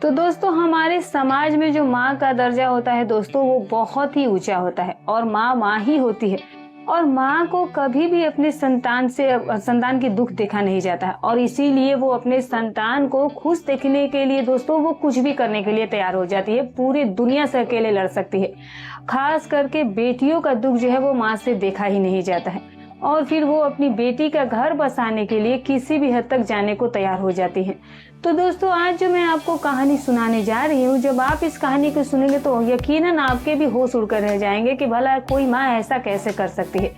तो दोस्तों हमारे समाज में जो माँ का दर्जा होता है दोस्तों वो बहुत ही ऊंचा होता है और माँ माँ ही होती है। और माँ को कभी भी अपने संतान की दुख देखा नहीं जाता है और इसीलिए वो अपने संतान को खुश देखने के लिए दोस्तों वो कुछ भी करने के लिए तैयार हो जाती है। पूरी दुनिया से अकेले लड़ सकती है। खास करके बेटियों का दुख जो है वो माँ से देखा ही नहीं जाता है और फिर वो अपनी बेटी का घर बसाने के लिए किसी भी हद तक जाने को तैयार हो जाती है। तो दोस्तों आज जो मैं आपको कहानी सुनाने जा रही हूँ, जब आप इस कहानी को सुनेंगे तो यकीनन आपके भी होश उड़कर रह जाएंगे कि भला कोई माँ ऐसा कैसे कर सकती है।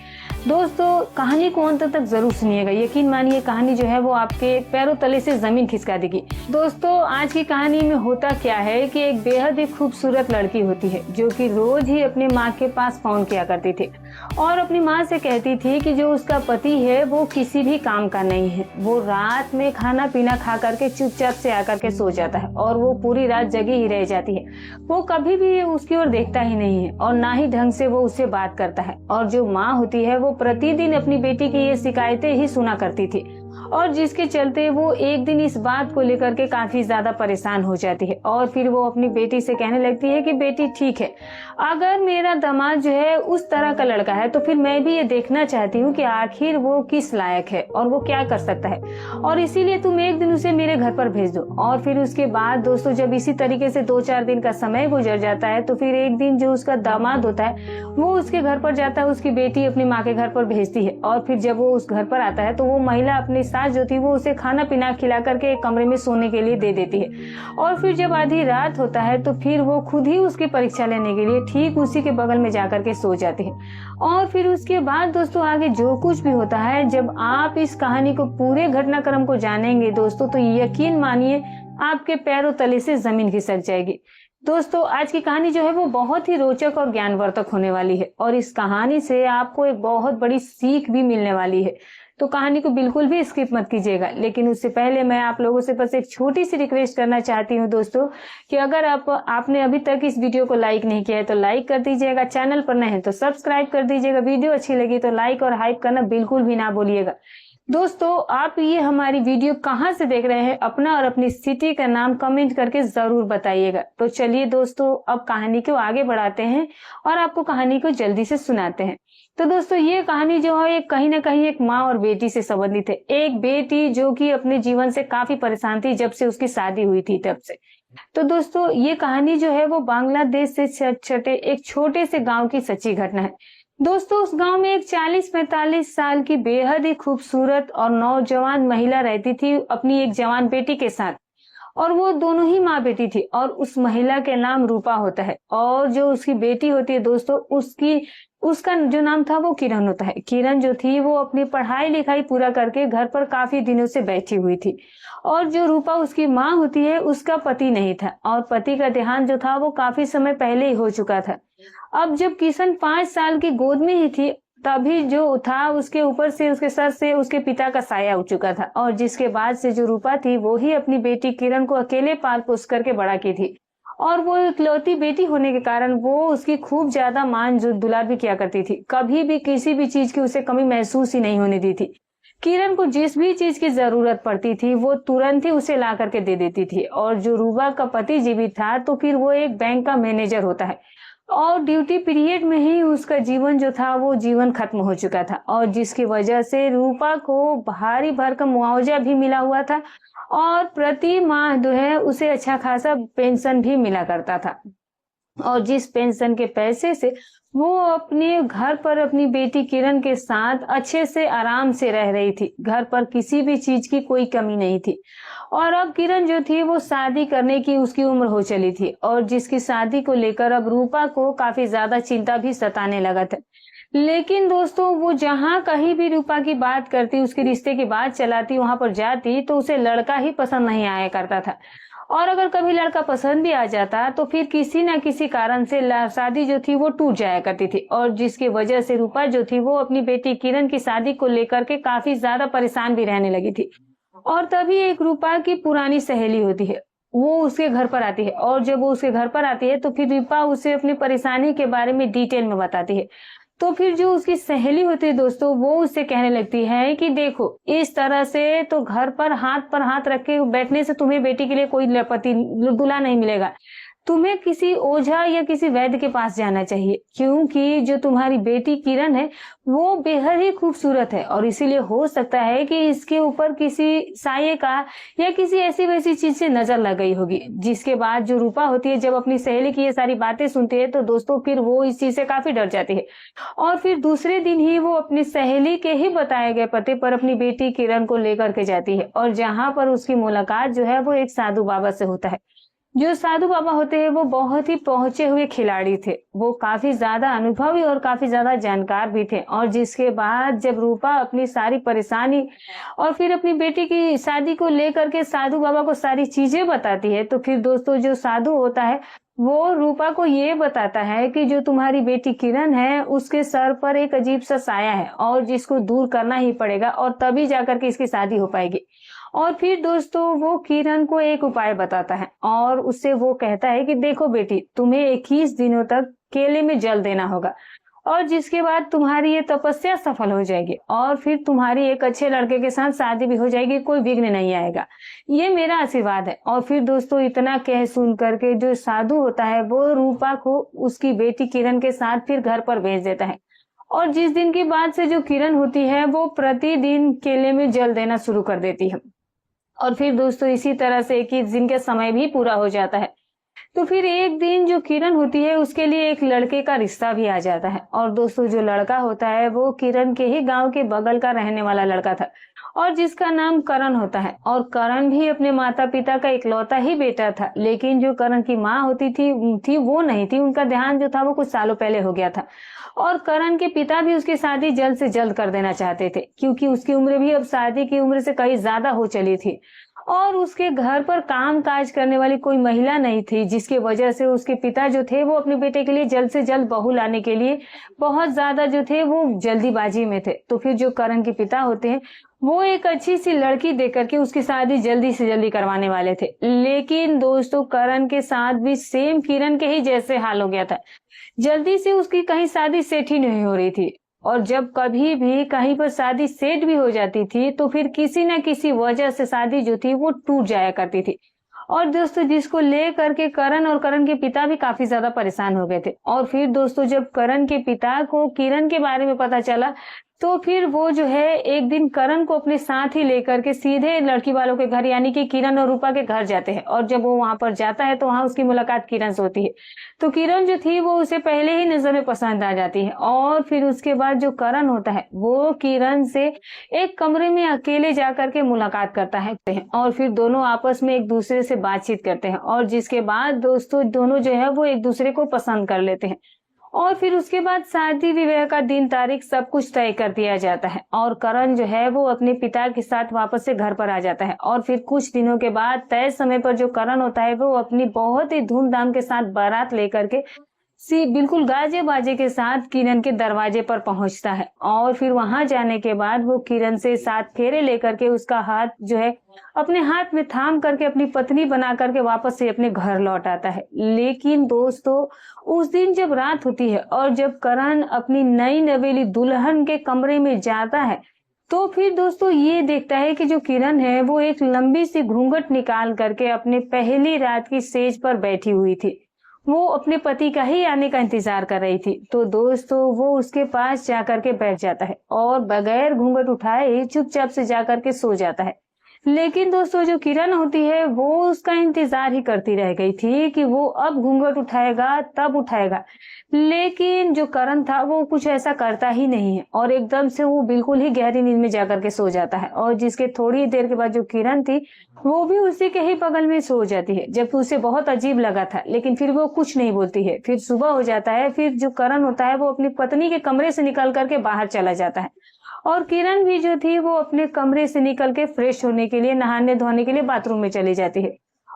दोस्तों कहानी को अंत तक जरूर सुनिएगा, यकीन मानिए कहानी जो है वो आपके पैरों तले से जमीन खिसका देगी। दोस्तों आज की कहानी में होता क्या है कि एक बेहद ही खूबसूरत लड़की होती है जो कि रोज ही अपनी माँ के पास फोन किया करती थी और अपनी माँ से कहती थी कि जो उसका पति है वो किसी भी काम का नहीं है। वो रात में खाना पीना खा करके चुपचाप से आकर के सो जाता है और वो पूरी रात जगी ही रह जाती है। वो कभी भी उसकी ओर देखता ही नहीं है और ना ही ढंग से वो उससे बात करता है। और जो माँ होती है वो प्रतिदिन अपनी बेटी की ये शिकायतें ही सुना करती थी और जिसके चलते वो एक दिन इस बात को लेकर के काफी ज्यादा परेशान हो जाती है और फिर वो अपनी बेटी से कहने लगती है कि बेटी ठीक है, अगर मेरा दामाद जो है उस तरह का लड़का है तो फिर मैं भी ये देखना चाहती हूँ कि आखिर वो किस लायक है और वो क्या कर सकता है और इसीलिए तुम एक दिन उसे मेरे घर पर भेज दो। और फिर उसके बाद दोस्तों जब इसी तरीके से 2-4 दिन का समय गुजर जाता है तो फिर एक दिन जो उसका दामाद होता है वो उसके घर पर जाता है, उसकी बेटी अपनी माँ के घर पर भेजती है और फिर जब वो उस घर पर आता है तो वो महिला अपनी सास जो थी वो उसे खाना पीना खिला करके एक कमरे में सोने के लिए दे देती है। और फिर जब आधी रात होता है तो फिर वो खुद ही उसकी परीक्षा लेने के लिए ठीक उसी के बगल में जाकर के सो जाती है। और फिर उसके बाद दोस्तों आगे जो कुछ भी होता है, जब आप इस कहानी को पूरे घटनाक्रम को जानेंगे दोस्तों तो यकीन मानिए आपके पैरों तले से जमीन खिसक जाएगी। दोस्तों आज की कहानी जो है वो बहुत ही रोचक और ज्ञानवर्धक होने वाली है और इस कहानी से आपको एक बहुत बड़ी सीख भी मिलने वाली है। तो कहानी को बिल्कुल भी स्किप मत कीजिएगा। लेकिन उससे पहले मैं आप लोगों से बस एक छोटी सी रिक्वेस्ट करना चाहती हूँ दोस्तों कि अगर आपने अभी तक इस वीडियो को लाइक नहीं किया है तो लाइक कर दीजिएगा, चैनल पर नए हैं तो सब्सक्राइब कर दीजिएगा, वीडियो अच्छी लगी तो लाइक और हाइप करना बिल्कुल भी ना भूलिएगा। दोस्तों आप ये हमारी वीडियो कहाँ से देख रहे हैं, अपना और अपनी सिटी का नाम कमेंट करके जरूर बताइएगा। तो चलिए दोस्तों अब कहानी को आगे बढ़ाते हैं और आपको कहानी को जल्दी से सुनाते हैं। तो दोस्तों ये कहानी जो है कहीं ना कहीं एक माँ और बेटी से संबंधित है। एक बेटी जो कि अपने जीवन से काफी परेशान थी जब से उसकी शादी हुई थी तब से। तो दोस्तों ये कहानी जो है वो बांग्लादेश से सटे एक छोटे से गांव की सच्ची घटना है। दोस्तों उस गांव में एक 40-45 साल की बेहद ही खूबसूरत और नौजवान महिला रहती थी अपनी एक जवान बेटी के साथ और वो दोनों ही माँ बेटी थी और उस महिला के नाम रूपा होता है और जो उसकी बेटी होती है दोस्तों उसका जो नाम था वो किरण होता है। किरण जो थी वो अपनी पढ़ाई लिखाई पूरा करके घर पर काफी दिनों से बैठी हुई थी और जो रूपा उसकी माँ होती है उसका पति नहीं था और पति का देहांत जो था वो काफी समय पहले ही हो चुका था। अब जब किशन 5 साल की गोद में ही थी तभी जो था उसके ऊपर से उसके सर से उसके पिता का साया उठ चुका था और जिसके बाद से जो रूपा थी वो ही अपनी बेटी किरण को अकेले पाल पोस करके बड़ा की थी और वो इकलौती बेटी होने के कारण वो उसकी खूब ज्यादा मान दुलार भी किया करती थी। कभी भी किसी भी चीज की उसे कमी महसूस ही नहीं होने दी थी। किरण को जिस भी चीज की जरूरत पड़ती थी वो तुरंत ही उसे ला करके दे देती थी। और जो रूपा का पति जीवित था तो फिर वो एक बैंक का मैनेजर होता है और ड्यूटी पीरियड में ही उसका जीवन जो था वो जीवन खत्म हो चुका था और जिसकी वजह से रूपा को भारी भरकम मुआवजा भी मिला हुआ था और प्रति माह जो है उसे अच्छा खासा पेंशन भी मिला करता था और जिस पेंशन के पैसे से वो अपने घर पर अपनी बेटी किरण के साथ अच्छे से आराम से रह रही थी। घर पर किसी भी चीज की कोई कमी नहीं थी और अब किरण जो थी वो शादी करने की उसकी उम्र हो चली थी और जिसकी शादी को लेकर अब रूपा को काफी ज्यादा चिंता भी सताने लगा था। लेकिन दोस्तों वो जहाँ कहीं भी रूपा की बात करती, उसके रिश्ते की बात चलाती, वहां पर जाती तो उसे लड़का ही पसंद नहीं आया करता था और अगर कभी लड़का पसंद भी आ जाता तो फिर किसी न किसी कारण से शादी जो थी वो टूट जाया करती थी और जिसकी वजह से रूपा जो थी वो अपनी बेटी किरण की शादी को लेकर के काफी ज्यादा परेशान भी रहने लगी थी। और तभी एक रूपा की पुरानी सहेली होती है वो उसके घर पर आती है और जब वो उसके घर पर आती है तो फिर रूपा उसे अपनी परेशानी के बारे में डिटेल में बताती है। तो फिर जो उसकी सहेली होती है दोस्तों, वो उससे कहने लगती है कि देखो, इस तरह से तो घर पर हाथ रख के बैठने से तुम्हें बेटी के लिए कोई पति दूल्हा नहीं मिलेगा। तुम्हें किसी ओझा या किसी वैद्य के पास जाना चाहिए, क्योंकि जो तुम्हारी बेटी किरण है वो बेहद ही खूबसूरत है और इसीलिए हो सकता है कि इसके ऊपर किसी साये का या किसी ऐसी वैसी चीज से नजर लग गई होगी। जिसके बाद जो रूपा होती है, जब अपनी सहेली की ये सारी बातें सुनती है तो दोस्तों फिर वो इस चीज से काफी डर जाती है और फिर दूसरे दिन ही वो अपनी सहेली के ही बताए गए पते पर अपनी बेटी किरण को लेकर के जाती है और जहां पर उसकी मुलाकात जो है वो एक साधु बाबा से होता है। जो साधु बाबा होते हैं वो बहुत ही पहुंचे हुए खिलाड़ी थे, वो काफी ज्यादा अनुभवी और काफी ज्यादा जानकार भी थे। और जिसके बाद जब रूपा अपनी सारी परेशानी और फिर अपनी बेटी की शादी को लेकर के साधु बाबा को सारी चीजें बताती है, तो फिर दोस्तों जो साधु होता है वो रूपा को ये बताता है कि जो तुम्हारी बेटी किरण है उसके सर पर एक अजीब सा साया है और जिसको दूर करना ही पड़ेगा और तभी जाकर के इसकी शादी हो पाएगी। और फिर दोस्तों वो किरण को एक उपाय बताता है और उससे वो कहता है कि देखो बेटी, तुम्हें 21 दिनों तक केले में जल देना होगा और जिसके बाद तुम्हारी ये तपस्या सफल हो जाएगी और फिर तुम्हारी एक अच्छे लड़के के साथ शादी भी हो जाएगी, कोई विघ्न नहीं आएगा, ये मेरा आशीर्वाद है। और फिर दोस्तों इतना कह सुन करके जो साधु होता है वो रूपा को उसकी बेटी किरण के साथ फिर घर पर भेज देता है और जिस दिन की बाद से जो किरण होती है वो प्रतिदिन केले में जल देना शुरू कर देती है। और फिर दोस्तों इसी तरह से 21 दिन का समय भी पूरा हो जाता है। तो फिर एक दिन जो किरण होती है उसके लिए एक लड़के का रिश्ता भी आ जाता है और दोस्तों जो लड़का होता है वो किरण के ही गांव के बगल का रहने वाला लड़का था और जिसका नाम करण होता है। और करण भी अपने माता पिता का इकलौता ही बेटा था, लेकिन जो करण की माँ होती थी वो नहीं थी, उनका देहांत जो था वो कुछ सालों पहले हो गया था। और करण के पिता भी उसकी शादी जल्द से जल्द कर देना चाहते थे, क्योंकि उसकी उम्र भी अब शादी की उम्र से कहीं ज्यादा हो चली थी और उसके घर पर काम काज करने वाली कोई महिला नहीं थी, जिसकी वजह से उसके पिता जो थे वो अपने बेटे के लिए जल्द से जल्द बहू लाने के लिए बहुत ज्यादा जो थे वो जल्दीबाजी में थे। तो फिर जो करण के पिता होते हैं वो एक अच्छी सी लड़की देकर के उसकी शादी जल्दी से जल्दी करवाने वाले थे, लेकिन दोस्तों करण के साथ भी सेम किरण के ही जैसे हाल हो गया था। जल्दी से उसकी कहीं शादी सेट ही नहीं हो रही थी और जब कभी भी कहीं पर शादी सेट भी हो जाती थी तो फिर किसी न किसी वजह से शादी जो थी वो टूट जाया करती थी। और दोस्तों जिसको ले करके करण और करण के पिता भी काफी ज्यादा परेशान हो गए थे। और फिर दोस्तों जब करण के पिता को किरण के बारे में पता चला तो फिर वो जो है एक दिन करण को अपने साथ ही लेकर के सीधे लड़की वालों के घर यानी कि किरण और रूपा के घर जाते हैं। और जब वो वहां पर जाता है तो वहां उसकी मुलाकात किरण से होती है। तो किरण जो थी वो उसे पहले ही नजर में पसंद आ जाती है और फिर उसके बाद जो करण होता है वो किरण से एक कमरे में अकेले जाकर के मुलाकात करता है और फिर दोनों आपस में एक दूसरे से बातचीत करते हैं और जिसके बाद दोस्तों दोनों जो है वो एक दूसरे को पसंद कर लेते हैं और फिर उसके बाद शादी विवाह का दिन तारीख सब कुछ तय कर दिया जाता है और करण जो है वो अपने पिता के साथ वापस से घर पर आ जाता है। और फिर कुछ दिनों के बाद तय समय पर जो करण होता है वो अपनी बहुत ही धूमधाम के साथ बारात लेकर के बिल्कुल गाजे बाजे के साथ किरण के दरवाजे पर पहुंचता है और फिर वहां जाने के बाद वो किरण से 7 फेरे लेकर के उसका हाथ जो है अपने हाथ में थाम करके अपनी पत्नी बना करके वापस से अपने घर लौट आता है। लेकिन दोस्तों उस दिन जब रात होती है और जब करण अपनी नई नवेली दुल्हन के कमरे में जाता है तो फिर दोस्तों ये देखता है कि जो किरण है वो एक लंबी सी घूंघट निकाल करके अपने पहली रात की सेज पर बैठी हुई थी। वो अपने पति का ही आने का इंतजार कर रही थी। तो दोस्तों वो उसके पास जाकर के बैठ जाता है और बगैर घूंघट उठाए चुपचाप से जाकर के सो जाता है। लेकिन दोस्तों जो किरण होती है वो उसका इंतजार ही करती रह गई थी कि वो अब घूंघट उठाएगा तब उठाएगा, लेकिन जो करण था वो कुछ ऐसा करता ही नहीं है और एकदम से वो बिल्कुल ही गहरी नींद में जाकर के सो जाता है। और जिसके थोड़ी देर के बाद जो किरण थी वो भी उसी के ही बगल में सो जाती है, जबकि उसे बहुत अजीब लगा था लेकिन फिर वो कुछ नहीं बोलती है। फिर सुबह हो जाता है, फिर जो करण होता है वो अपनी पत्नी के कमरे से निकल करके बाहर चला जाता है और किरण भी जो थी वो अपने कमरे से निकल के फ्रेश होने के लिए नहाने धोने के लिए बाथरूम में चली जाती है।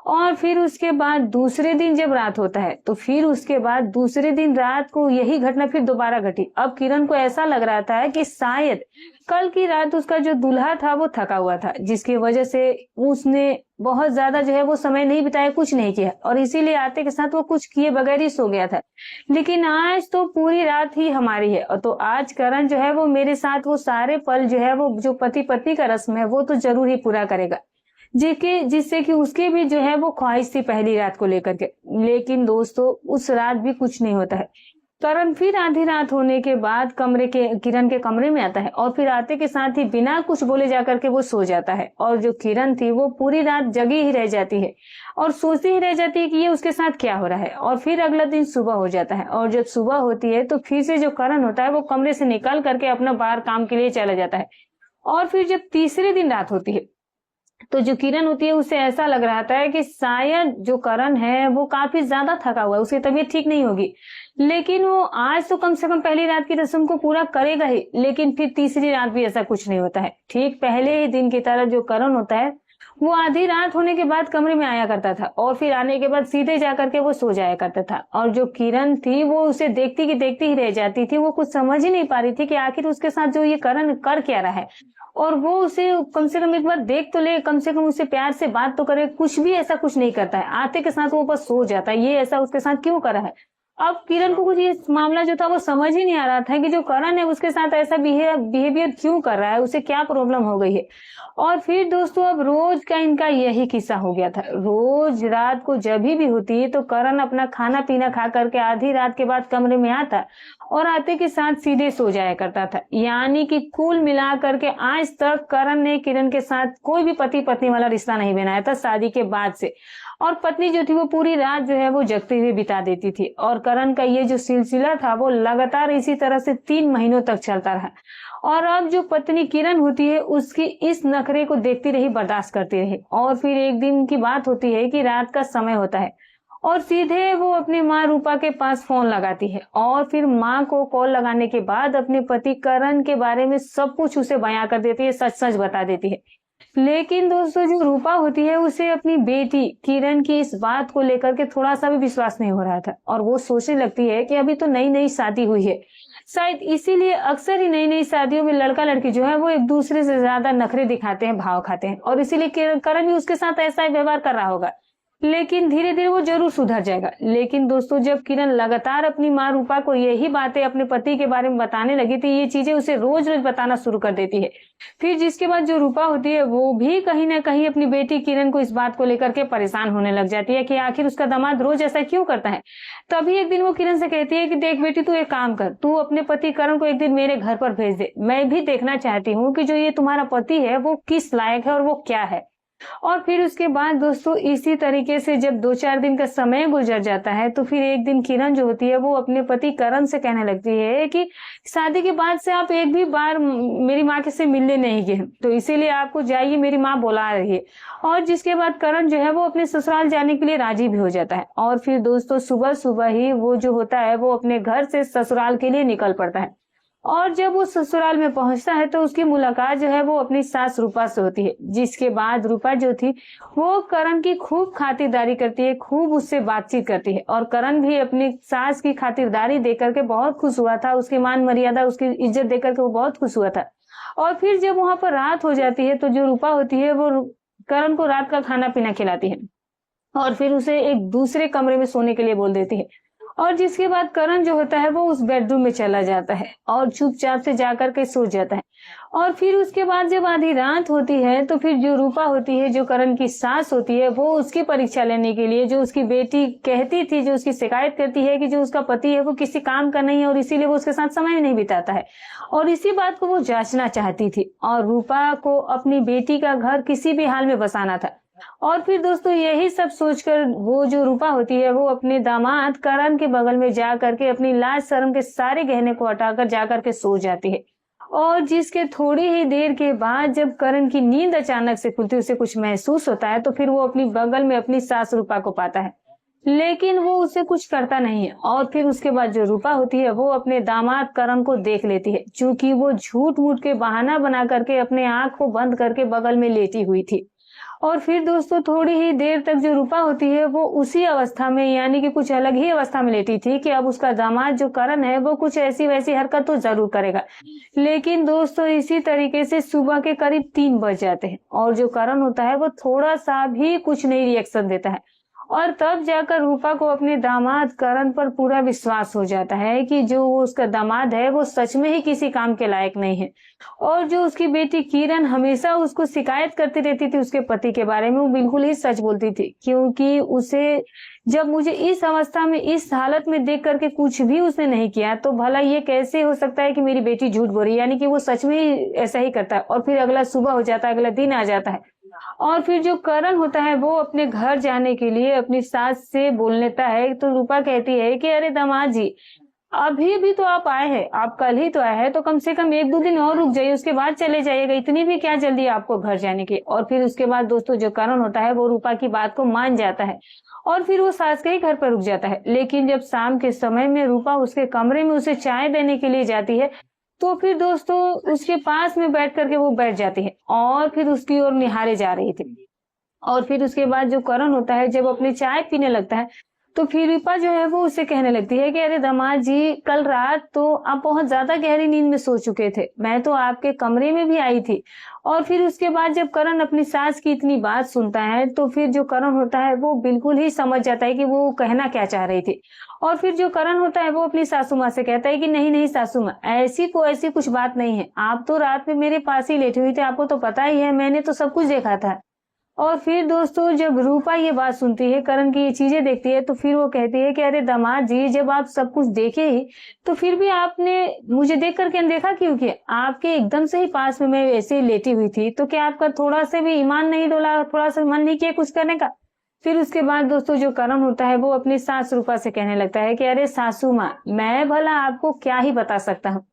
और फिर उसके बाद दूसरे दिन जब रात होता है तो फिर उसके बाद दूसरे दिन रात को यही घटना फिर दोबारा घटी। अब किरण को ऐसा लग रहा था कि शायद कल की रात उसका जो दूल्हा था वो थका हुआ था, जिसकी वजह से उसने बहुत ज्यादा जो है वो समय नहीं बिताया, कुछ नहीं किया, और इसीलिए आते के साथ वो कुछ किए बगैर ही सो गया था। लेकिन आज तो पूरी रात ही हमारी है, और तो आज करण जो है वो मेरे साथ वो सारे पल जो है वो जो पति पत्नी का रस्म है वो तो जरूर ही पूरा करेगा, जिससे कि उसकी भी जो है वो ख्वाहिश थी पहली रात को लेकर के। लेकिन दोस्तों उस रात भी कुछ नहीं होता है। करण फिर आधी रात होने के बाद किरण के कमरे में आता है, और फिर आते के साथ ही बिना कुछ बोले जाकर के वो सो जाता है। और जो किरण थी वो पूरी रात जगी ही रह जाती है और सोचती ही रह जाती है कि ये उसके साथ क्या हो रहा है। और फिर अगला दिन सुबह हो जाता है, और जब सुबह होती है तो फिर से जो करण होता है वो कमरे से निकल करके अपना बाहर काम के लिए चला जाता है। और फिर जब तीसरे दिन रात होती है तो जो किरण होती है उसे ऐसा लग रहा था कि शायद जो करण है वो काफी ज्यादा थका हुआ है, उसकी तबीयत ठीक नहीं होगी। लेकिन वो आज तो कम से कम पहली रात की रस्म को पूरा करेगा ही। लेकिन फिर तीसरी रात भी ऐसा कुछ नहीं होता है। ठीक पहले ही दिन की तरह जो करण होता है वो आधी रात होने के बाद कमरे में आया करता था, और फिर आने के बाद सीधे जाकर के वो सो जाया करता था। और जो किरण थी वो उसे देखती की देखती ही रह जाती थी। वो कुछ समझ ही नहीं पा रही थी कि आखिर उसके साथ जो ये करण कर क्या रहा है, और वो उसे कम से कम एक बार देख तो ले, कम से कम उससे प्यार से बात तो करे। कुछ भी ऐसा कुछ नहीं करता है, आते के साथ वो बस सो जाता है। ये ऐसा उसके साथ क्यों कर रहा है? अब किरण को कुछ ये मामला जो था वो समझ ही नहीं आ रहा था कि जो करण है उसके साथ ऐसा बिहेवियर क्यों कर रहा है, उसे क्या प्रॉब्लम हो गई है। और फिर दोस्तों अब रोज का इनका यही किस्सा हो गया था। रोज रात को जब भी होती है तो करण अपना खाना पीना खा करके आधी रात के बाद कमरे में आता और आते के साथ सीधे सो जाया करता था। यानी कि कुल मिला करके आज तक करण ने किरण के साथ कोई भी पति पत्नी वाला रिश्ता नहीं बनाया था शादी के बाद से। और पत्नी जो थी वो पूरी रात जो है वो जगते हुए बिता देती थी। और करण का ये जो सिलसिला था वो लगातार इसी तरह से 3 महीनों तक चलता रहा। और अब जो पत्नी किरण होती है उसकी इस नखरे को देखती रही, बर्दाश्त करती रही। और फिर एक दिन की बात होती है कि रात का समय होता है और सीधे वो अपनी माँ रूपा के पास फोन लगाती है, और फिर माँ को कॉल लगाने के बाद अपने पति करण के बारे में सब कुछ उसे बयां कर देती है, सच सच बता देती है। लेकिन दोस्तों जो रूपा होती है उसे अपनी बेटी किरण की इस बात को लेकर के थोड़ा सा भी विश्वास नहीं हो रहा था, और वो सोचने लगती है कि अभी तो नई नई शादी हुई है, शायद इसीलिए अक्सर ही नई नई शादियों में लड़का लड़की जो है वो एक दूसरे से ज्यादा नखरे दिखाते हैं, भाव खाते हैं, और इसीलिए करण भी उसके साथ ऐसा ही व्यवहार कर रहा होगा। लेकिन धीरे धीरे वो जरूर सुधर जाएगा। लेकिन दोस्तों जब किरण लगातार अपनी माँ रूपा को यही बातें अपने पति के बारे में बताने लगी थी, ये चीजें उसे रोज रोज बताना शुरू कर देती है। फिर जिसके बाद जो रूपा होती है वो भी कहीं ना कहीं अपनी बेटी किरण को इस बात को लेकर के परेशान होने लग जाती है कि आखिर उसका दामाद रोज ऐसा क्यों करता है। तभी एक दिन वो किरण से कहती है कि देख बेटी, तू एक काम कर, तू अपने पति करण को एक दिन मेरे घर पर भेज दे। मैं भी देखना चाहती हूँ कि जो ये तुम्हारा पति है वो किस लायक है और वो क्या है। और फिर उसके बाद दोस्तों इसी तरीके से जब 2-4 दिन का समय गुजर जाता है तो फिर एक दिन किरण जो होती है वो अपने पति करण से कहने लगती है कि शादी के बाद से आप एक भी बार मेरी माँ के से मिलने नहीं गए, तो इसीलिए आपको जाइए, मेरी माँ बुला रही है। और जिसके बाद करण जो है वो अपने ससुराल जाने के लिए राजी भी हो जाता है। और फिर दोस्तों सुबह सुबह ही वो जो होता है वो अपने घर से ससुराल के लिए निकल पड़ता है। और जब वो ससुराल में पहुंचता है तो उसकी मुलाकात जो है वो अपनी सास रूपा से होती है। जिसके बाद रूपा जो थी वो करण की खूब खातिरदारी करती है, खूब उससे बातचीत करती है, और करण भी अपनी सास की खातिरदारी देकर के बहुत खुश हुआ था, उसकी मान मर्यादा उसकी इज्जत देकर के वो बहुत खुश हुआ था। और फिर जब वहां पर रात हो जाती है तो जो रूपा होती है वो करण को रात का खाना पीना खिलाती है और फिर उसे एक दूसरे कमरे में सोने के लिए बोल देती है। और जिसके बाद करण जो होता है वो उस बेडरूम में चला जाता है और चुपचाप से जाकर के सो जाता है। और फिर उसके बाद जब आधी रात होती है तो फिर जो रूपा होती है, जो करण की सास होती है, वो उसकी परीक्षा लेने के लिए, जो उसकी बेटी कहती थी, जो उसकी शिकायत करती है कि जो उसका पति है वो किसी काम का नहीं है और इसीलिए वो उसके साथ समय नहीं बिताता है, और इसी बात को वो जांचना चाहती थी। और रूपा को अपनी बेटी का घर किसी भी हाल में बसाना था। और फिर दोस्तों यही सब सोचकर वो जो रूपा होती है वो अपने दामाद करण के बगल में जा करके अपनी लाज शर्म के सारे गहने को हटाकर जाकर के सो जाती है। और जिसके थोड़ी ही देर के बाद जब करण की नींद अचानक से खुलती, उसे कुछ महसूस होता है, तो फिर वो अपनी बगल में अपनी सास रूपा को पाता है, लेकिन वो उसे कुछ करता नहीं है। और फिर उसके बाद जो रूपा होती है वो अपने दामाद करण को देख लेती है, चूंकि वो झूठ मूठ के बहाना बना करके अपने आंख को बंद करके बगल में लेटी हुई थी। और फिर दोस्तों थोड़ी ही देर तक जो रूपा होती है वो उसी अवस्था में यानी कि कुछ अलग ही अवस्था में लेटी थी कि अब उसका दामाद जो करण है वो कुछ ऐसी वैसी हरकत तो जरूर करेगा। लेकिन दोस्तों इसी तरीके से सुबह के करीब 3 बज जाते हैं और जो करण होता है वो थोड़ा सा भी कुछ नहीं रिएक्शन देता है। और तब जाकर रूपा को अपने दामाद करण पर पूरा विश्वास हो जाता है कि जो वो उसका दामाद है वो सच में ही किसी काम के लायक नहीं है। और जो उसकी बेटी किरण हमेशा उसको शिकायत करती रहती थी उसके पति के बारे में, वो बिल्कुल ही सच बोलती थी, क्योंकि उसे जब मुझे इस अवस्था में इस हालत में देख करके कुछ भी उसने नहीं किया तो भला ये कैसे हो सकता है कि मेरी बेटी झूठ बोल रही है, यानी कि वो सच में ही ऐसा ही करता है। और फिर अगला सुबह हो जाता है, अगला दिन आ जाता है और फिर जो करण होता है वो अपने घर जाने के लिए अपनी सास से बोल लेता है। तो रूपा कहती है कि अरे दामाद जी, अभी भी तो आप आए हैं, आप कल ही तो आए हैं, तो कम से कम 1-2 दिन और रुक जाइए, उसके बाद चले जाइएगा, इतनी भी क्या जल्दी है आपको घर जाने की। और फिर उसके बाद दोस्तों जो करण होता है वो रूपा की बात को मान जाता है और फिर वो सास के ही घर पर रुक जाता है। लेकिन जब शाम के समय में रूपा उसके कमरे में उसे चाय देने के लिए जाती है तो फिर दोस्तों उसके पास में बैठ करके वो बैठ जाती है और फिर उसकी ओर निहारे जा रही थी। और फिर उसके बाद जो करण होता है जब अपनी चाय पीने लगता है तो फिर रूपा जो है वो उससे कहने लगती है कि अरे दामाद जी, कल रात तो आप बहुत ज्यादा गहरी नींद में सो चुके थे, मैं तो आपके कमरे में भी आई थी। और फिर उसके बाद जब करण अपनी सास की इतनी बात सुनता है तो फिर जो करण होता है वो बिल्कुल ही समझ जाता है कि वो कहना क्या चाह रही थी। और फिर जो करण होता है वो अपनी सासू माँ से कहता है कि नहीं नहीं सासू माँ, ऐसी कुछ बात नहीं है, आप तो रात में मेरे पास ही लेटी हुई थी, आपको तो पता ही है, मैंने तो सब कुछ देखा था। और फिर दोस्तों जब रूपा ये बात सुनती है, करण की ये चीजें देखती है, तो फिर वो कहती है कि अरे दामाद जी, जब आप सब कुछ देखे ही तो फिर भी आपने मुझे देख करके अनदेखा क्यों किया? आपके एकदम से ही पास में मैं ऐसे ही लेटी हुई थी, तो क्या आपका थोड़ा सा भी ईमान नहीं डोला, थोड़ा सा मन नहीं किया कुछ करने का? फिर उसके बाद दोस्तों जो करण होता है वो अपनी सास रूपा से कहने लगता है कि अरे सासू माँ, मैं भला आपको क्या ही बता सकता हूँ,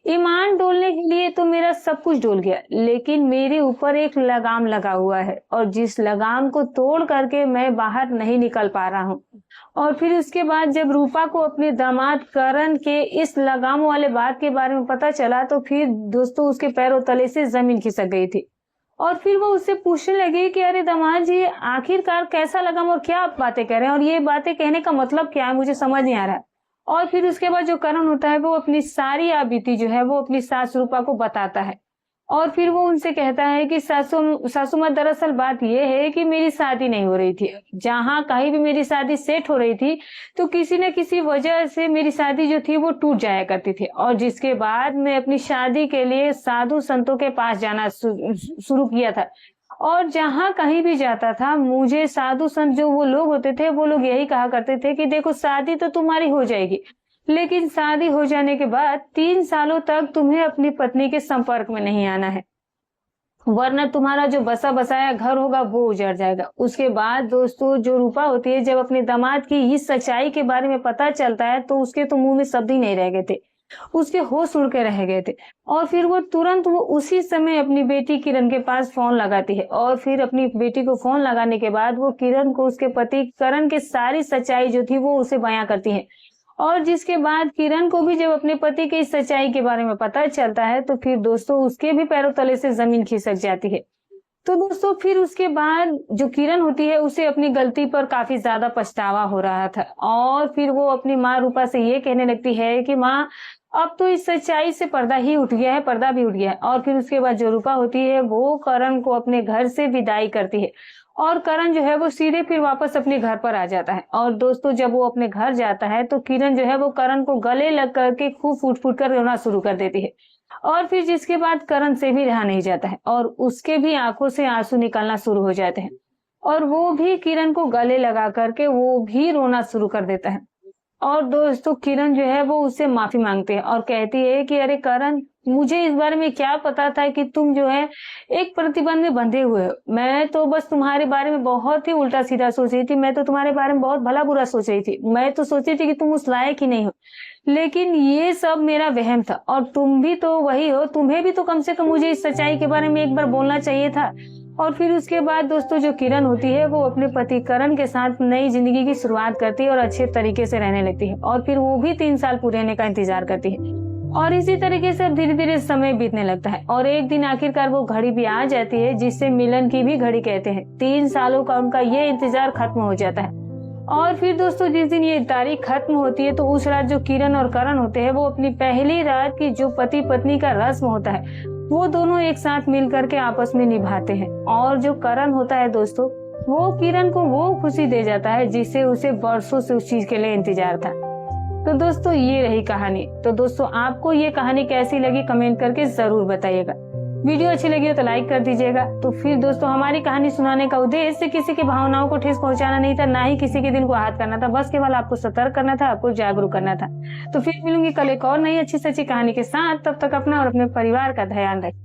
ईमान डोलने के लिए तो मेरा सब कुछ डोल गया, लेकिन मेरे ऊपर एक लगाम लगा हुआ है और जिस लगाम को तोड़ करके मैं बाहर नहीं निकल पा रहा हूँ। और फिर उसके बाद जब रूपा को अपने दामाद करण के इस लगाम वाले बात के बारे में पता चला तो फिर दोस्तों उसके पैरों तले से जमीन खिसक गई थी। और फिर वो उससे पूछने लगी कि अरे दामाद जी, आखिरकार कैसा लगाम और क्या आप बातें कह रहे हैं और ये बातें कहने का मतलब क्या है, मुझे समझ नहीं आ रहा है। और फिर उसके बाद जो करण होता है वो अपनी सारी आबीती जो है वो अपनी सास रूपा को बताता है। और फिर वो उनसे कहता है कि सासू माँ, दरअसल बात ये है कि मेरी शादी नहीं हो रही थी, जहाँ कहीं भी मेरी शादी सेट हो रही थी तो किसी न किसी वजह से मेरी शादी जो थी वो टूट जाया करती थी। और जिसके बाद मैं अपनी शादी के लिए साधु संतों के पास जाना शुरू किया था और जहाँ कहीं भी जाता था मुझे साधु संत जो वो लोग होते थे वो लोग यही कहा करते थे कि देखो शादी तो तुम्हारी हो जाएगी, लेकिन शादी हो जाने के बाद 3 सालों तक तुम्हें अपनी पत्नी के संपर्क में नहीं आना है, वरना तुम्हारा जो बसा बसाया घर होगा वो उजड़ जाएगा। उसके बाद दोस्तों जो रूपा होती है जब अपने दामाद की इस सच्चाई के बारे में पता चलता है तो उसके तो मुंह में शब्द ही नहीं रह गए थे, उसके होश उड़ के रह गए थे। और फिर वो तुरंत वो उसी समय अपनी बेटी किरण के पास फोन लगाती है और फिर अपनी बेटी को फोन लगाने के बाद वो किरण को उसके पति करण की सारी सच्चाई जो थी वो उसे बयां करती है। और जिसके बाद किरण को भी जब अपने पति की इस सच्चाई के बारे में पता चलता है तो फिर दोस्तों उसके भी पैरों तले से जमीन खिसक जाती है। तो दोस्तों फिर उसके बाद जो किरण होती है उसे अपनी गलती पर काफी ज्यादा पछतावा हो रहा था और फिर वो अपनी माँ रूपा से ये कहने लगती है कि माँ, अब तो इस सच्चाई से पर्दा ही उठ गया है, पर्दा भी उठ गया है। और फिर उसके बाद जो रूपा होती है वो करण को अपने घर से विदाई करती है और करण जो है वो सीधे फिर वापस अपने घर पर आ जाता है। और दोस्तों जब वो अपने घर जाता है तो किरण जो है वो करण को गले लग करके खूब फूट फूट कर रोना शुरू कर देती है। और फिर जिसके बाद करण से भी रहा नहीं जाता है और उसके भी आंखों से आंसू निकलना शुरू हो जाते हैं और वो भी किरण को गले लगा करके वो भी रोना शुरू कर देता है। और दोस्तों किरण जो है वो उससे माफी मांगते हैं और कहती है कि अरे करण, मुझे इस बारे में क्या पता था कि तुम जो है एक प्रतिबंध में बंधे हुए हो, मैं तो बस तुम्हारे बारे में बहुत ही उल्टा सीधा सोच रही थी, मैं तो तुम्हारे बारे में बहुत भला बुरा सोच रही थी, मैं तो सोची थी कि तुम उस लायक ही नहीं हो, लेकिन ये सब मेरा वहम था और तुम भी तो वही हो, तुम्हें भी तो कम से कम मुझे इस सच्चाई के बारे में एक बार बोलना चाहिए था। और फिर उसके बाद दोस्तों जो किरण होती है वो अपने पति करण के साथ नई जिंदगी की शुरुआत करती है और अच्छे तरीके से रहने लगती है और फिर वो भी 3 साल पूरे होने का इंतजार करती है। और इसी तरीके से धीरे धीरे समय बीतने लगता है और एक दिन आखिरकार वो घड़ी भी आ जाती है जिसे मिलन की भी घड़ी कहते हैं। 3 सालों का उनका ये इंतजार खत्म हो जाता है। और फिर दोस्तों जिस दिन ये तारीख खत्म होती है तो उस रात जो किरण और करण होते हैं वो अपनी पहली रात की जो पति पत्नी का रस्म होता है वो दोनों एक साथ मिल करके आपस में निभाते हैं। और जो करण होता है दोस्तों वो किरण को वो खुशी दे जाता है जिसे उसे बरसों से उस चीज के लिए इंतजार था। तो दोस्तों ये रही कहानी। तो दोस्तों आपको ये कहानी कैसी लगी कमेंट करके जरूर बताइएगा। वीडियो अच्छी लगी हो तो लाइक कर दीजिएगा। तो फिर दोस्तों हमारी कहानी सुनाने का उद्देश्य किसी की भावनाओं को ठेस पहुंचाना नहीं था, ना ही किसी के दिल को आहत करना था, बस केवल आपको सतर्क करना था, आपको जागरूक करना था। तो फिर मिलूंगी कल एक और नई अच्छी सच्ची कहानी के साथ। तब तक अपना और अपने परिवार का ध्यान रखें।